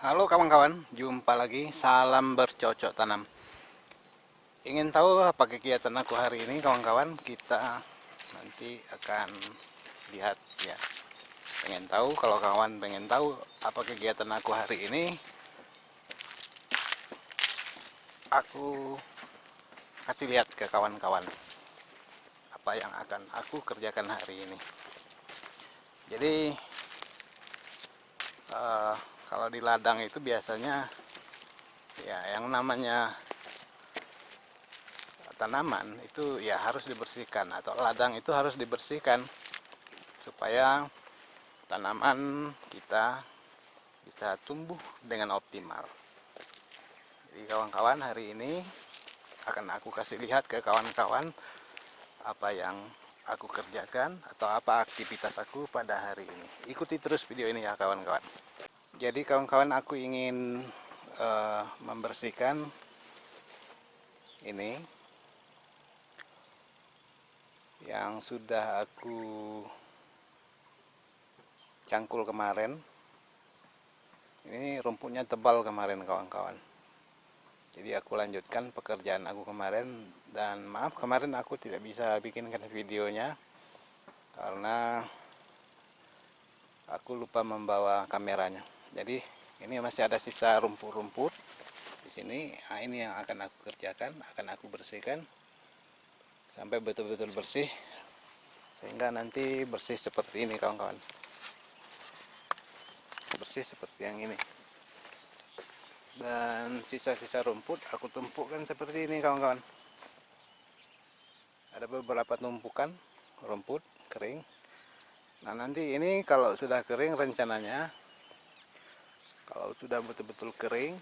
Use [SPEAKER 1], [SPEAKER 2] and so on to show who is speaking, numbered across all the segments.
[SPEAKER 1] Halo kawan-kawan, jumpa lagi. Salam bercocok tanam. Ingin tahu apa kegiatan aku hari ini, kawan-kawan? Kita nanti akan lihat ya. Pengen tahu, kalau kawan pengen tahu apa kegiatan aku hari ini, aku kasih lihat ke kawan-kawan apa yang akan aku kerjakan hari ini. Jadi eh, kalau di ladang itu biasanya ya yang namanya tanaman itu ya harus dibersihkan, atau ladang itu harus dibersihkan supaya tanaman kita bisa tumbuh dengan optimal. Jadi kawan-kawan, hari ini akan aku kasih lihat ke kawan-kawan apa yang aku kerjakan atau apa aktivitas aku pada hari ini. Ikuti terus video ini ya kawan-kawan. Jadi kawan-kawan, aku ingin membersihkan ini yang sudah aku cangkul kemarin. Ini rumputnya tebal kemarin kawan-kawan. Jadi aku lanjutkan pekerjaan aku kemarin, dan maaf kemarin aku tidak bisa bikinkan videonya karena aku lupa membawa kameranya. Jadi ini masih ada sisa rumput-rumput di sini. Nah, ini yang akan aku kerjakan, akan aku bersihkan sampai betul-betul bersih, sehingga nanti bersih seperti ini kawan-kawan. Bersih seperti yang ini. Dan sisa-sisa rumput aku tumpukkan seperti ini kawan-kawan. Ada beberapa tumpukan rumput kering. Nah nanti ini kalau sudah kering, rencananya kalau sudah betul-betul kering,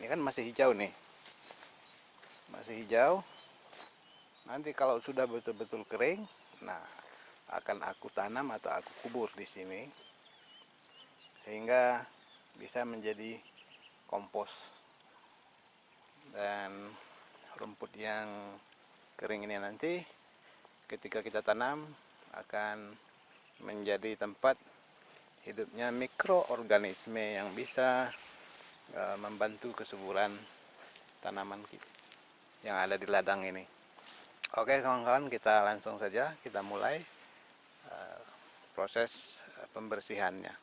[SPEAKER 1] ini kan masih hijau nih, masih hijau. Nanti kalau sudah betul-betul kering, nah akan aku tanam atau aku kubur di sini, sehingga bisa menjadi kompos. Dan rumput yang kering ini nanti ketika kita tanam akan menjadi tempat hidupnya mikroorganisme yang bisa membantu kesuburan tanaman yang ada di ladang ini. Oke kawan-kawan, kita langsung saja kita mulai proses pembersihannya.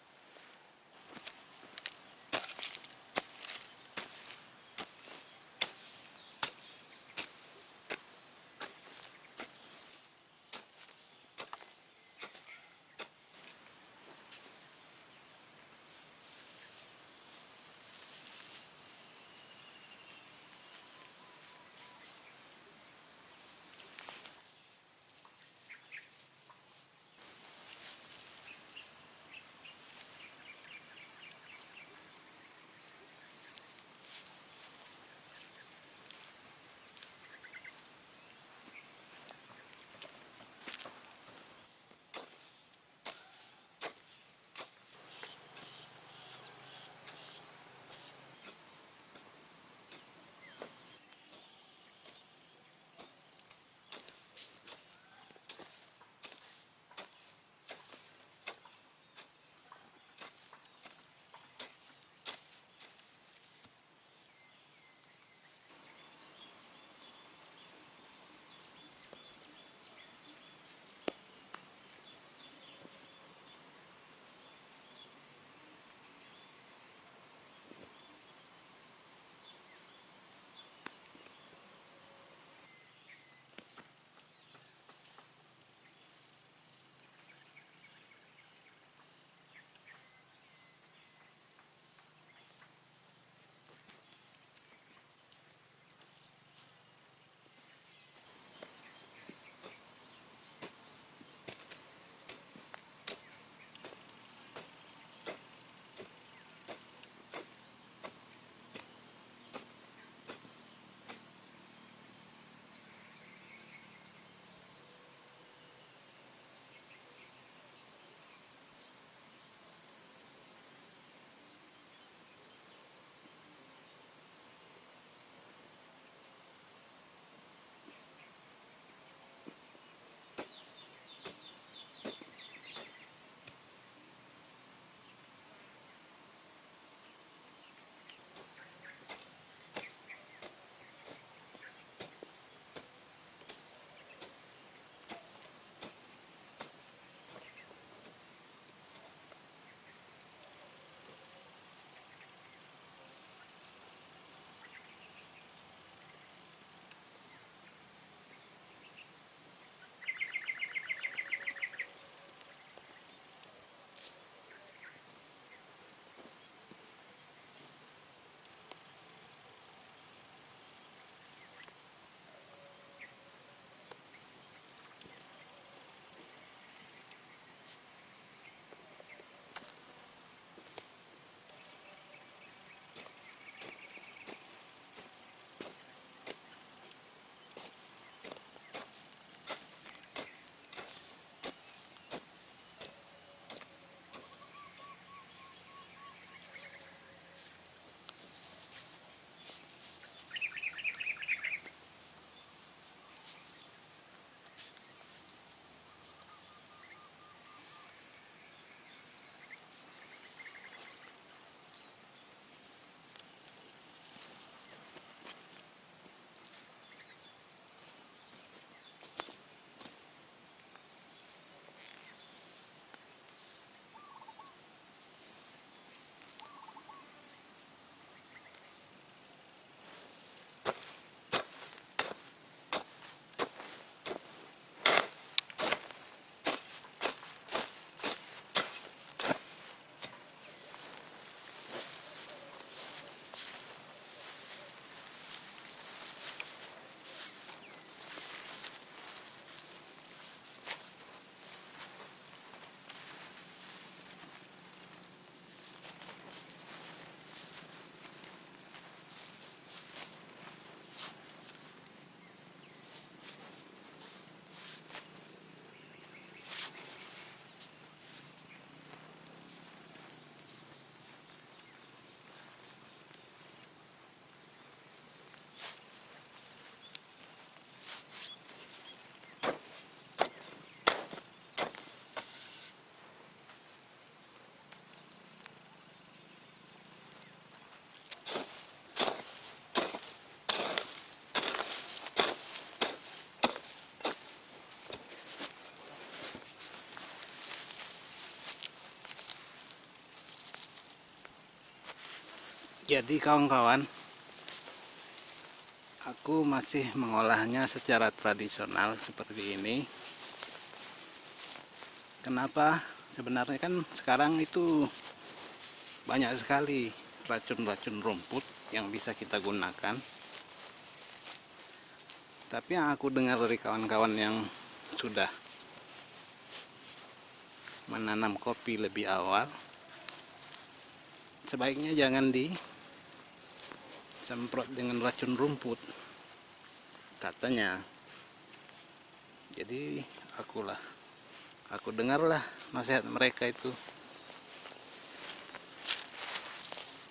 [SPEAKER 1] Jadi kawan-kawan, aku masih mengolahnya secara tradisional seperti ini. Kenapa? Sebenarnya kan sekarang itu banyak sekali racun-racun rumput yang bisa kita gunakan. Tapi yang aku dengar dari kawan-kawan yang sudah menanam kopi lebih awal, sebaiknya jangan disemprot dengan racun rumput, katanya. Jadi aku dengarlah nasihat mereka itu.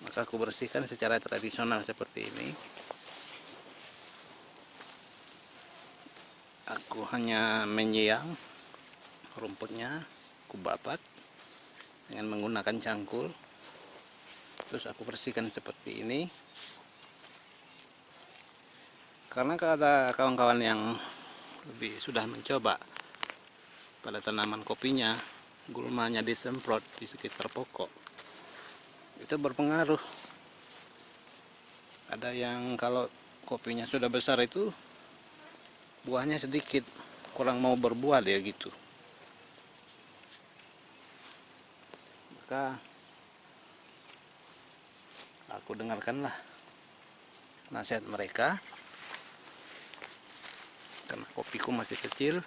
[SPEAKER 1] Maka aku bersihkan secara tradisional seperti ini. Aku hanya menyiang rumputnya, aku babat dengan menggunakan cangkul. Terus aku bersihkan seperti ini. Karena ada kawan-kawan yang sudah mencoba pada tanaman kopinya, gulmanya disemprot di sekitar pokok. Itu berpengaruh. Ada yang kalau kopinya sudah besar itu buahnya sedikit, kurang mau berbuah dia gitu. Maka aku dengarkanlah nasihat mereka. Karena kopiku masih kecil,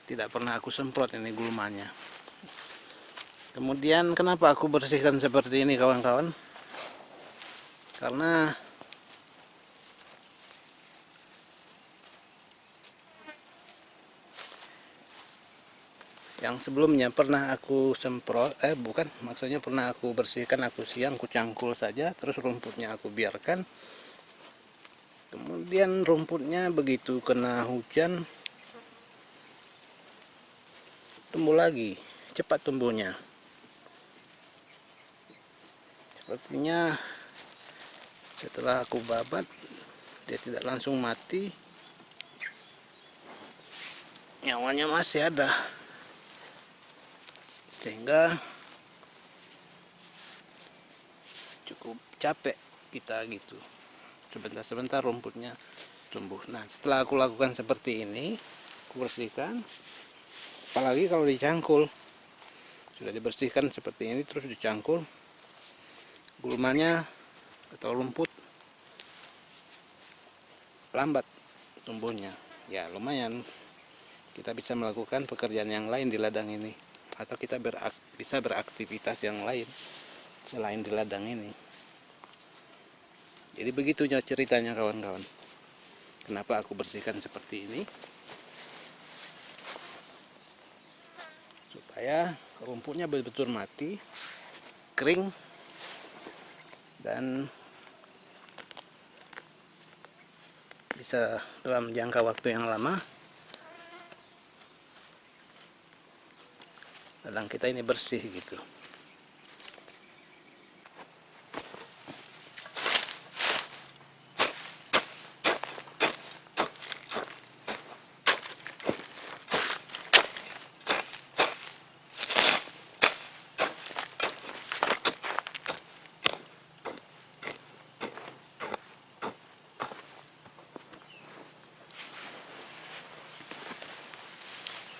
[SPEAKER 1] tidak pernah aku semprot ini gulmanya. Kemudian kenapa aku bersihkan seperti ini kawan-kawan? Karena yang sebelumnya pernah aku semprot, maksudnya pernah aku bersihkan, aku siang, aku cangkul saja, terus rumputnya aku biarkan. Kemudian rumputnya begitu kena hujan tumbuh lagi, cepat tumbuhnya. Sepertinya setelah aku babat, dia tidak langsung mati, nyawanya masih ada, sehingga cukup capek kita gitu. Sebentar-sebentar rumputnya tumbuh. Nah, setelah aku lakukan seperti ini, aku bersihkan. Apalagi kalau dicangkul, sudah dibersihkan seperti ini terus dicangkul, gulmanya atau rumput lambat tumbuhnya. Ya lumayan, kita bisa melakukan pekerjaan yang lain di ladang ini, atau kita bisa beraktivitas yang lain selain di ladang ini. Jadi begitu ceritanya kawan-kawan, kenapa aku bersihkan seperti ini, supaya rumputnya betul-betul mati, kering, dan bisa dalam jangka waktu yang lama ladang kita ini bersih gitu.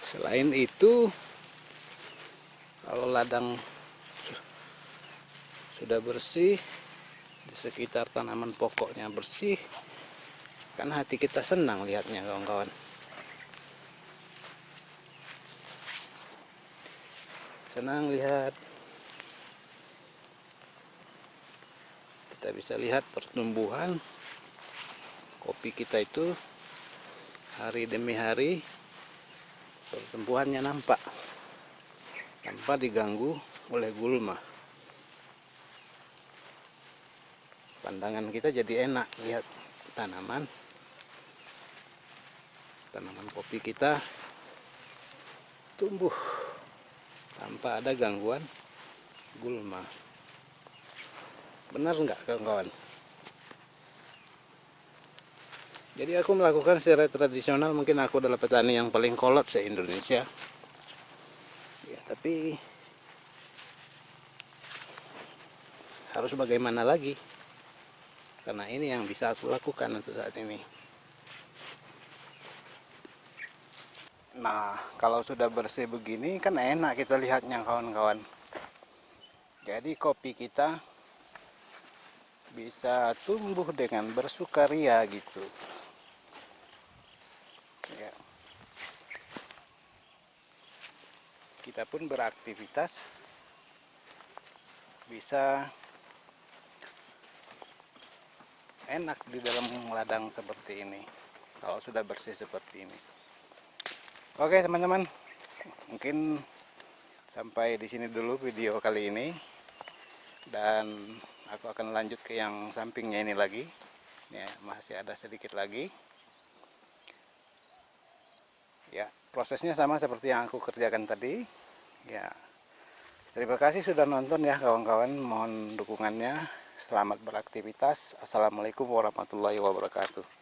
[SPEAKER 1] Selain itu, kalau ladang sudah bersih, di sekitar tanaman pokoknya bersih, kan hati kita senang lihatnya kawan-kawan. Senang lihat, kita bisa lihat pertumbuhan kopi kita itu hari demi hari, pertumbuhannya nampak tanpa diganggu oleh gulma. Pandangan kita jadi enak lihat tanaman kopi kita tumbuh tanpa ada gangguan gulma. Benar nggak kawan-kawan? Jadi aku melakukan secara tradisional. Mungkin aku adalah petani yang paling kolot se-Indonesia ya, tapi harus bagaimana lagi, karena ini yang bisa aku lakukan untuk saat ini. Nah, kalau sudah bersih begini kan enak kita lihatnya kawan-kawan. Jadi kopi kita bisa tumbuh dengan bersukaria gitu ya. Kita pun beraktivitas bisa enak di dalam ladang seperti ini kalau sudah bersih seperti ini. Oke teman-teman, mungkin sampai di sini dulu video kali ini, dan aku akan lanjut ke yang sampingnya ini lagi ya, masih ada sedikit lagi ya. Prosesnya sama seperti yang aku kerjakan tadi ya. Terima kasih sudah nonton ya kawan-kawan, mohon dukungannya. Selamat beraktivitas. Assalamualaikum warahmatullahi wabarakatuh.